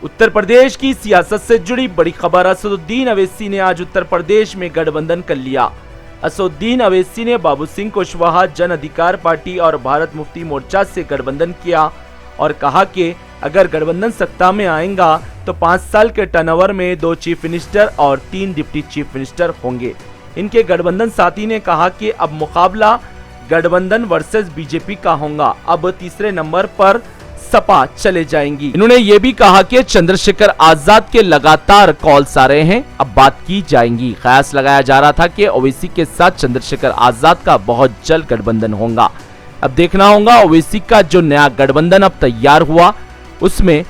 उत्तर प्रदेश की सियासत से जुड़ी बड़ी खबर। असदुद्दीन अवैसी ने आज उत्तर प्रदेश में गठबंधन कर लिया। असदुद्दीन अवैसी ने बाबू सिंह कुशवाहा जन अधिकार पार्टी और भारत मुक्ति मोर्चा से गठबंधन किया और कहा कि अगर गठबंधन सत्ता में आएगा तो 5 साल के टर्नओवर में 2 चीफ मिनिस्टर और 3 डिप्टी चीफ मिनिस्टर होंगे। इनके गठबंधन साथी ने कहा कि अब मुकाबला गठबंधन वर्सेस बीजेपी का होगा। अब तीसरे नंबर पर सपा चले जाएंगी। इन्होंने ये भी कहा कि चंद्रशेखर आजाद के लगातार कॉल्स आ रहे हैं, अब बात की जाएंगी। कयास लगाया जा रहा था कि ओवैसी के साथ चंद्रशेखर आजाद का बहुत जल्द गठबंधन होगा। अब देखना होगा ओवैसी का जो नया गठबंधन अब तैयार हुआ उसमें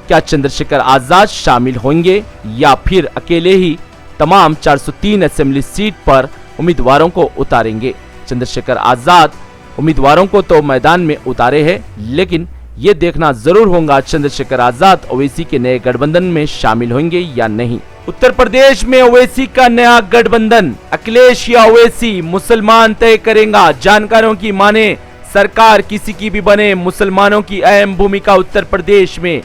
क्या चंद्रशेखर आजाद शामिल होंगे या फिर अकेले ही तमाम 403 असेंबली सीट पर उम्मीदवारों को उतारेंगे। चंद्रशेखर आजाद उम्मीदवारों को तो मैदान में उतारे हैं, लेकिन ये देखना जरूर होगा चंद्रशेखर आजाद ओवैसी के नए गठबंधन में शामिल होंगे या नहीं। उत्तर प्रदेश में ओवैसी का नया गठबंधन, अखिलेश या ओवैसी मुसलमान तय करेगा। जानकारों की माने सरकार किसी की भी बने, मुसलमानों की अहम भूमिका उत्तर प्रदेश में।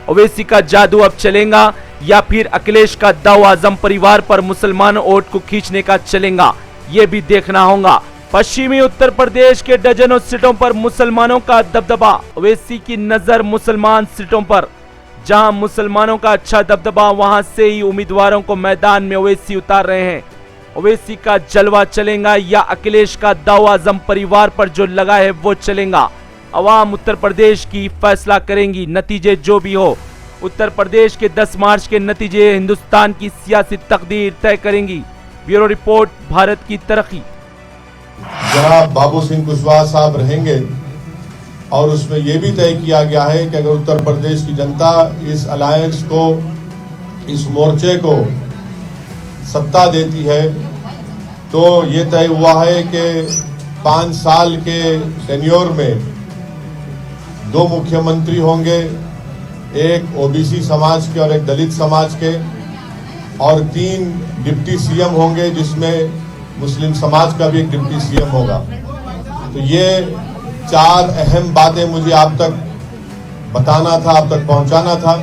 ओवैसी का जादू अब चलेगा या फिर अखिलेश का दाव आजम परिवार पर मुसलमान वोट को खींचने का चलेगा, ये भी देखना होगा। पश्चिमी उत्तर प्रदेश के डजनों सीटों पर मुसलमानों का दबदबा। ओवैसी की नजर मुसलमान सीटों पर, जहां मुसलमानों का अच्छा दबदबा वहां से ही उम्मीदवारों को मैदान में ओवैसी उतार रहे हैं। ओवैसी का जलवा चलेगा या अखिलेश का दाव आजम परिवार पर जो लगा है वो चलेगा। अवाम उत्तर प्रदेश की फैसला करेंगी। नतीजे जो भी हो, उत्तर प्रदेश के 10 मार्च के नतीजे हिंदुस्तान की सियासी तकदीर तय करेंगी। ब्यूरो रिपोर्ट, भारत की तरक्की। जनाब बाबू सिंह कुशवाहा साहब रहेंगे और उसमें यह भी तय किया गया है कि अगर उत्तर प्रदेश की जनता इस अलायंस को, इस मोर्चे को सत्ता देती है तो ये तय हुआ है कि 5 साल के टेन्योर में 2 मुख्यमंत्री होंगे, एक ओबीसी समाज के और एक दलित समाज के, और 3 डिप्टी सीएम होंगे जिसमें मुस्लिम समाज का भी एक डिप्टी सीएम होगा। तो ये 4 अहम बातें मुझे आप तक बताना था, आप तक पहुंचाना था।